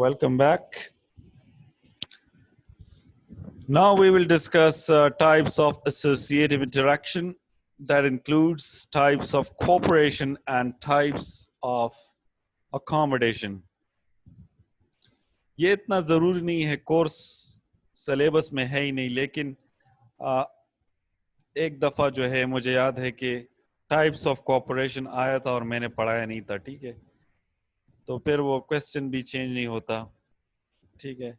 Welcome back. Now we will discuss types of associative interaction. That includes types of cooperation and types of accommodation. یہ اتنا ضروری نہیں ہے، course syllabus میں ہے ہی نہیں، لیکن ایک دفعہ جو ہے مجھے یاد ہے کہ ٹائپس آف کوآپریشن آیا تھا اور میں نے پڑھایا نہیں تھا، ٹھیک ہے، تو پھر وہ کویسچن بھی چینج نہیں ہوتا، ٹھیک ہے.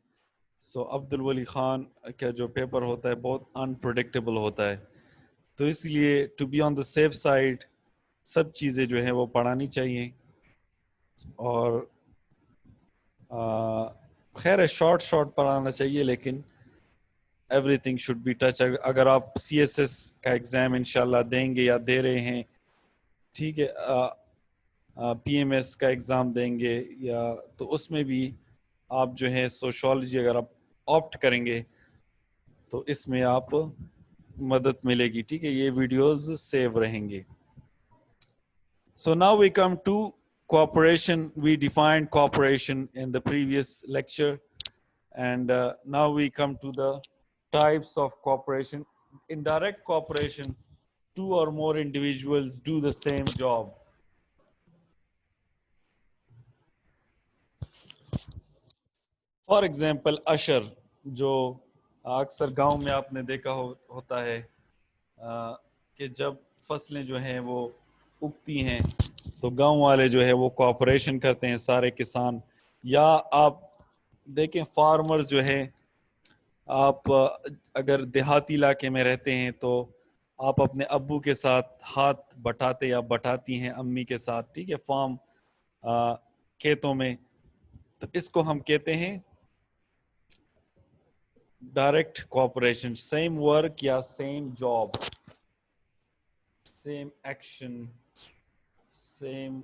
سو عبد الولی خان کا جو پیپر ہوتا ہے بہت انپریڈکٹیبل ہوتا ہے، تو اس لیے to be on the safe side سب چیزیں جو ہیں وہ پڑھانی چاہیے. اور خیر ہے، شارٹ پڑھانا چاہیے، لیکن everything should be touch. اگر آپ سی ایس ایس کا ایگزام انشاءاللہ دیں گے یا دے رہے ہیں، ٹھیک ہے، پی ایم ایس کا ایگزام دیں گے یا، تو اس میں بھی آپ جو ہے سوشالوجی اگر آپ آپٹ کریں گے تو اس میں آپ مدد ملے گی، ٹھیک ہے، یہ ویڈیوز سیو رہیں گے. So now we come to cooperation. We defined cooperation in the previous lecture, and now we come to the types of cooperation. In direct cooperation, two or more individuals do the same job. For example, usher, جو اکثر گاؤں میں آپ نے دیکھا ہوتا ہے کہ جب فصلیں جو ہیں وہ اگتی ہیں تو گاؤں والے جو ہے وہ کوآپریشن کرتے ہیں، سارے کسان. یا آپ دیکھیں فارمرز جو ہے، آپ اگر دیہاتی علاقے میں رہتے ہیں تو آپ اپنے ابو کے ساتھ ہاتھ بٹاتے یا بٹاتی ہیں امی کے ساتھ، ٹھیک ہے، فارم کھیتوں میں. تو اس کو ہم کہتے ہیں ڈائریکٹ کوآپریشن. سیم ورک یا same job, same action, same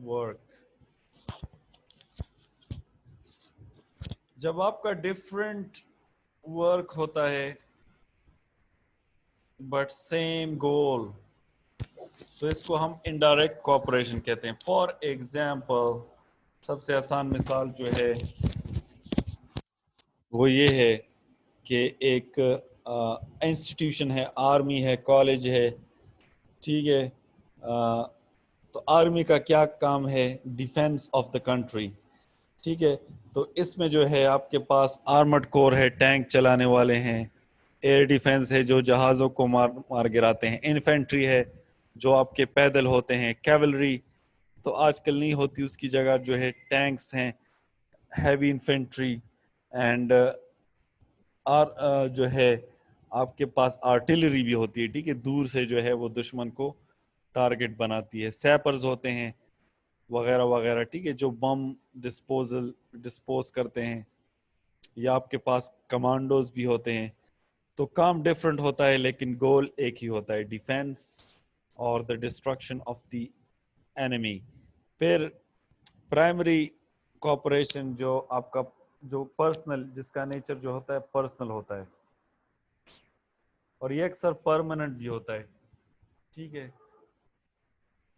work. جب آپ کا ڈفرینٹ ورک ہوتا ہے بٹ سیم گول، تو اس کو ہم انڈائریکٹ کوآپریشن کہتے ہیں. فار ایگزامپل، سب سے آسان مثال جو ہے وہ یہ ہے کہ ایک انسٹیٹیوشن ہے، آرمی ہے، کالج ہے، ٹھیک ہے. تو آرمی کا کیا کام ہے؟ ڈیفینس آف دا کنٹری، ٹھیک ہے. تو اس میں جو ہے آپ کے پاس آرمڈ کور ہے، ٹینک چلانے والے ہیں، ایئر ڈیفینس ہے جو جہازوں کو مار گراتے ہیں، انفینٹری ہے جو آپ کے پیدل ہوتے ہیں، کیولری تو آج کل نہیں ہوتی، اس کی جگہ جو ہے ٹینکس ہیں، ہیوی انفینٹری. اینڈ جو ہے آپ کے پاس آرٹلری بھی ہوتی ہے، ٹھیک ہے، دور سے جو ہے وہ دشمن کو ٹارگٹ بناتی ہے. سیپرز ہوتے ہیں وغیرہ وغیرہ، ٹھیک ہے، جو بم ڈسپوز کرتے ہیں. یا آپ کے پاس کمانڈوز بھی ہوتے ہیں. تو کام ڈفرنٹ ہوتا ہے لیکن گول ایک ہی ہوتا ہے، ڈیفینس اور the destruction of the enemy. پھر پرائمری کوآپریشن جو آپ کا جو پرسنل، جس کا نیچر جو ہوتا ہے پرسنل ہوتا ہے، اور یہ اکثر پرماننٹ بھی ہوتا ہے، ٹھیک ہے.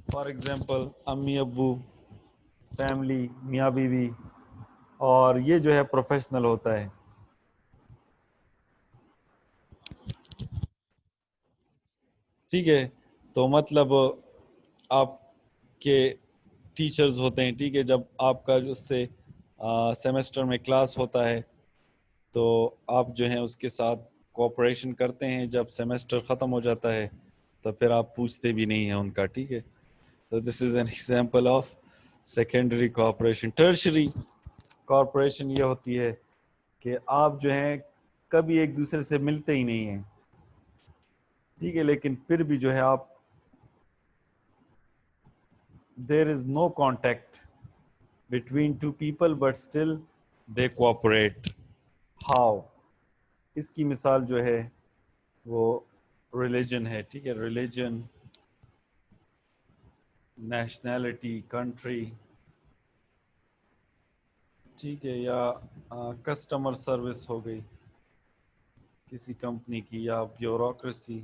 فار ایگزامپل امی ابو، فیملی، میاں بیوی، اور یہ جو ہے پروفیشنل ہوتا ہے. ٹھیک ہے، تو مطلب آپ کے ٹیچرز ہوتے ہیں، ٹھیک ہے، جب آپ کا اس سے سیمسٹر میں کلاس ہوتا ہے تو آپ جو ہیں اس کے ساتھ کوآپریشن کرتے ہیں. جب سیمسٹر ختم ہو جاتا ہے تو پھر آپ پوچھتے بھی نہیں ہیں ان کا، ٹھیک ہے. تو this is an example of secondary cooperation. Tertiary cooperation یہ ہوتی ہے کہ آپ جو ہیں کبھی ایک دوسرے سے ملتے ہی نہیں ہیں، ٹھیک ہے، لیکن پھر بھی جو ہے آپ there is no contact between two people but still they cooperate. How؟ اس کی مثال جو ہے وہ ریلیجن ہے، ٹھیک ہے، ریلیجن، نیشنلٹی، کنٹری، ٹھیک ہے، یا کسٹمر سروس ہو گئی کسی کمپنی کی، یا بیوروکریسی.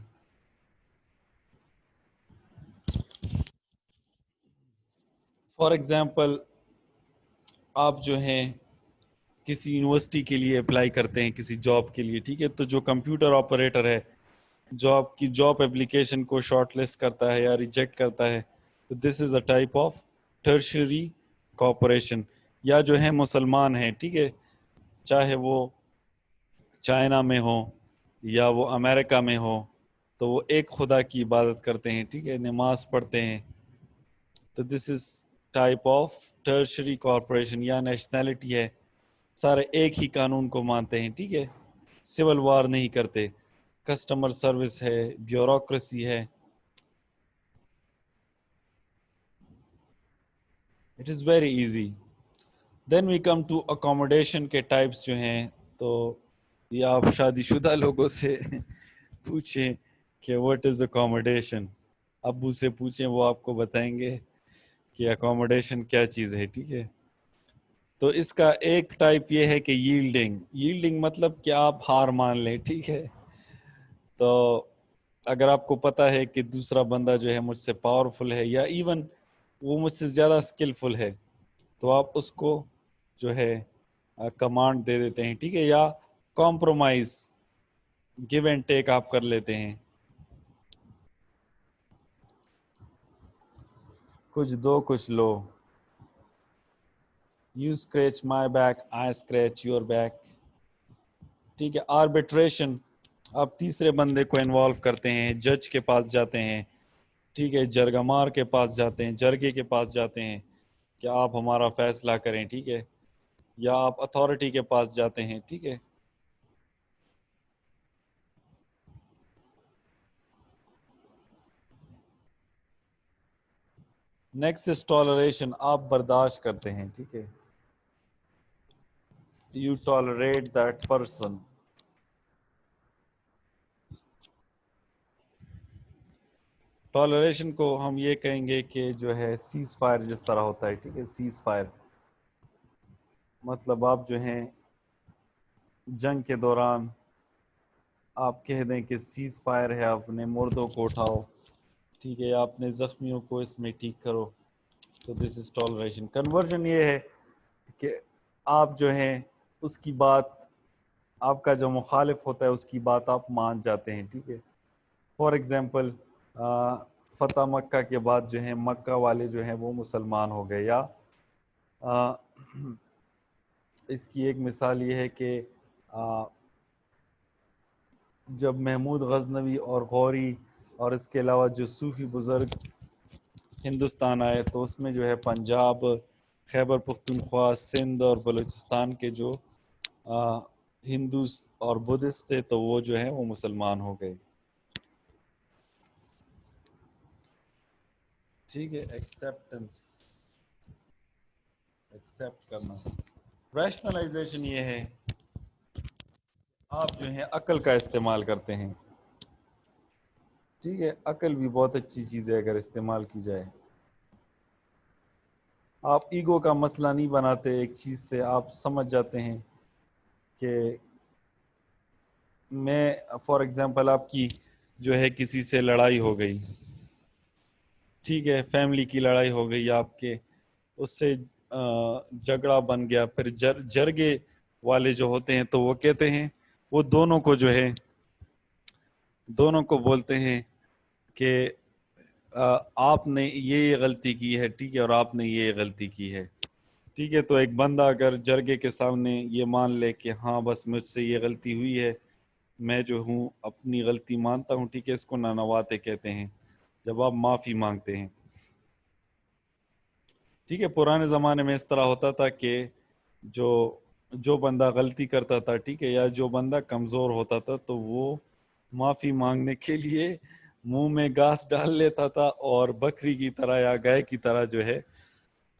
فار ایگزامپل آپ جو ہیں کسی یونیورسٹی کے لیے اپلائی کرتے ہیں کسی جاب کے لیے, ٹھیک ہے, تو جو کمپیوٹر آپریٹر ہے جو آپ کی جاب اپلیکیشن کو شارٹ لسٹ کرتا ہے یا ریجیکٹ کرتا ہے, تو this is a type of tertiary corporation. یا جو ہے مسلمان ہیں, ٹھیک ہے, چاہے وہ چائنا میں ہو یا وہ امریکہ میں ہو, تو وہ ایک خدا کی عبادت کرتے ہیں, ٹھیک ہے, نماز پڑھتے ہیں, تو this is type of tertiary corporation. یا نیشنلٹی ہے, سارے ایک ہی قانون کو مانتے ہیں, ٹھیک ہے, سول وار نہیں کرتے, کسٹمر سروس ہے, بیوروکریسی ہے. It is very easy. Then we come to accommodation کے ٹائپس جو ہیں, تو یہ آپ شادی شدہ لوگوں سے پوچھیں کہ واٹ از اکوموڈیشن, ابو سے پوچھیں, وہ آپ کو بتائیں گے کہ اکوموڈیشن کیا چیز ہے, ٹھیک ہے. تو اس کا ایک ٹائپ یہ ہے کہ ییلڈنگ مطلب کہ آپ ہار مان لیں, ٹھیک ہے. تو اگر آپ کو پتہ ہے کہ دوسرا بندہ جو ہے مجھ سے پاورفل ہے یا ایون وہ مجھ سے زیادہ اسکلفل ہے, تو آپ اس کو جو ہے کمانڈ دے دیتے ہیں, ٹھیک ہے, یا کمپرومائز گیو اینڈ ٹیک آپ کر لیتے ہیں. کچھ دو کچھ لو, you scratch my back I scratch your back, ٹھیک ہے. آربیٹریشن, آپ تیسرے بندے کو انوالو کرتے ہیں, جج کے پاس جاتے ہیں, ٹھیک ہے, جرگمار کے پاس جاتے ہیں, جرگے کے پاس جاتے ہیں کہ آپ ہمارا فیصلہ کریں, ٹھیک ہے, یا آپ اتھارٹی کے پاس جاتے ہیں, ٹھیک ہے. نیکسٹ از ٹالریشن, آپ برداشت کرتے ہیں, ٹھیک ہے, you tolerate that person. Toleration کو ہم یہ کہیں گے کہ جو ہے سیز فائر جس طرح ہوتا ہے, ٹھیک ہے, سیز فائر مطلب آپ جو ہیں جنگ کے دوران آپ کہہ دیں کہ سیز فائر ہے, آپ نے مردوں کو اٹھاؤ, ٹھیک ہے, یا اپنے زخمیوں کو اس میں ٹھیک کرو, تو دس از ٹالریشن. کنورژن یہ ہے کہ آپ جو ہیں اس کی بات, آپ کا جو مخالف ہوتا ہے اس کی بات آپ مان جاتے ہیں, ٹھیک ہے. فار ایگزامپل فتح مکہ کے بعد جو ہیں مکہ والے جو ہیں وہ مسلمان ہو گئے, یا اس کی ایک مثال یہ ہے کہ جب محمود غزنوی اور غوری اور اس کے علاوہ جو صوفی بزرگ ہندوستان آئے, تو اس میں جو ہے پنجاب, خیبر پختونخوا, سندھ اور بلوچستان کے جو ہندوز اور بدھسٹ تھے, تو وہ جو ہیں وہ مسلمان ہو گئے, ٹھیک ہے. ایکسیپٹنس, ایکسیپٹ کرنا. ریشنلائزیشن یہ ہے آپ جو ہیں عقل کا استعمال کرتے ہیں, ٹھیک ہے, عقل بھی بہت اچھی چیز ہے اگر استعمال کی جائے. آپ ایگو کا مسئلہ نہیں بناتے ایک چیز سے, آپ سمجھ جاتے ہیں کہ میں فار ایگزامپل آپ کی جو ہے کسی سے لڑائی ہو گئی, ٹھیک ہے, فیملی کی لڑائی ہو گئی آپ کے, اس سے جھگڑا بن گیا, پھر جرگے والے جو ہوتے ہیں تو وہ کہتے ہیں, وہ دونوں کو جو ہے دونوں کو بولتے ہیں کہ آپ نے یہ غلطی کی ہے, ٹھیک ہے, اور آپ نے یہ غلطی کی ہے, ٹھیک ہے. تو ایک بندہ اگر جرگے کے سامنے یہ مان لے کہ ہاں بس مجھ سے یہ غلطی ہوئی ہے, میں جو ہوں اپنی غلطی مانتا ہوں, ٹھیک ہے, اس کو نانواتے کہتے ہیں جب آپ معافی مانگتے ہیں, ٹھیک ہے. پرانے زمانے میں اس طرح ہوتا تھا کہ جو بندہ غلطی کرتا تھا, ٹھیک ہے, یا جو بندہ کمزور ہوتا تھا, تو وہ معافی مانگنے کے لیے منہ میں گھاس ڈال لیتا تھا اور بکری کی طرح یا گائے کی طرح جو ہے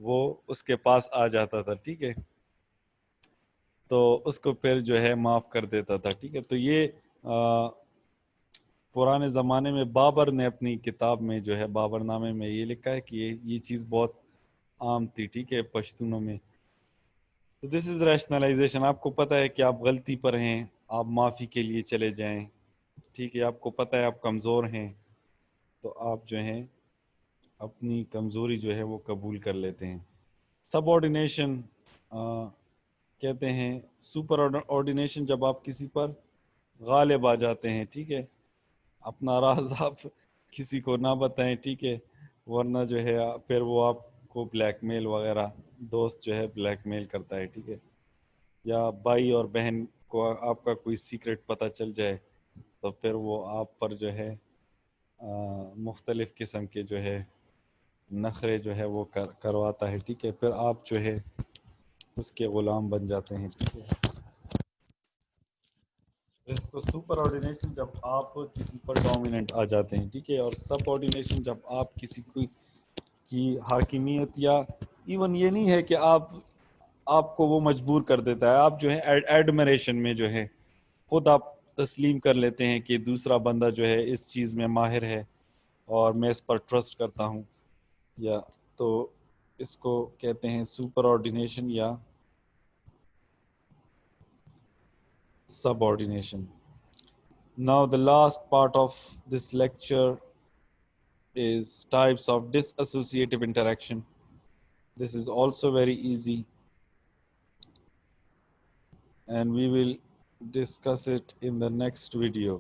وہ اس کے پاس آ جاتا تھا, ٹھیک ہے, تو اس کو پھر جو ہے معاف کر دیتا تھا, ٹھیک ہے. تو یہ پرانے زمانے میں بابر نے اپنی کتاب میں جو ہے بابر نامے میں یہ لکھا ہے کہ یہ چیز بہت عام تھی, ٹھیک ہے, پشتونوں میں. تو دس از ریشنلائزیشن. آپ کو پتہ ہے کہ آپ غلطی پر ہیں, آپ معافی کے لیے چلے جائیں, ٹھیک ہے, آپ کو پتہ ہے آپ کمزور ہیں, تو آپ جو ہیں اپنی کمزوری جو ہے وہ قبول کر لیتے ہیں. سب آرڈینیشن, کہتے ہیں سپر آرڈینیشن جب آپ کسی پر غالب آ جاتے ہیں، ٹھیک ہے، اپنا راز آپ کسی کو نہ بتائیں، ٹھیک ہے، ورنہ جو ہے پھر وہ آپ کو بلیک میل وغیرہ، دوست جو ہے بلیک میل کرتا ہے، ٹھیک ہے، یا بھائی اور بہن کو آپ کا کوئی سیکرٹ پتہ چل جائے تو پھر وہ آپ پر جو ہے مختلف قسم کے جو ہے نخرے جو ہے وہ کرواتا ہے، ٹھیک ہے، پھر آپ جو ہے اس کے غلام بن جاتے ہیں، ٹھیک ہے۔ اس کو سپر آرڈینیشن جب آپ کسی پر ڈومیننٹ آ جاتے ہیں، ٹھیک ہے، اور سب آرڈینیشن جب آپ کسی کی حاکمیت، یا ایون یہ نہیں ہے کہ آپ کو وہ مجبور کر دیتا ہے، آپ جو ہے ایڈمریشن میں جو ہے خود آپ تسلیم کر لیتے ہیں کہ دوسرا بندہ جو ہے اس چیز میں ماہر ہے اور میں اس پر ٹرسٹ کرتا ہوں، یا تو اس کو کہتے ہیں سپر آرڈینیشن یا سب ordination. Now the last part of this lecture is types of disassociative interaction. This is also very easy and we will discuss it in the next video.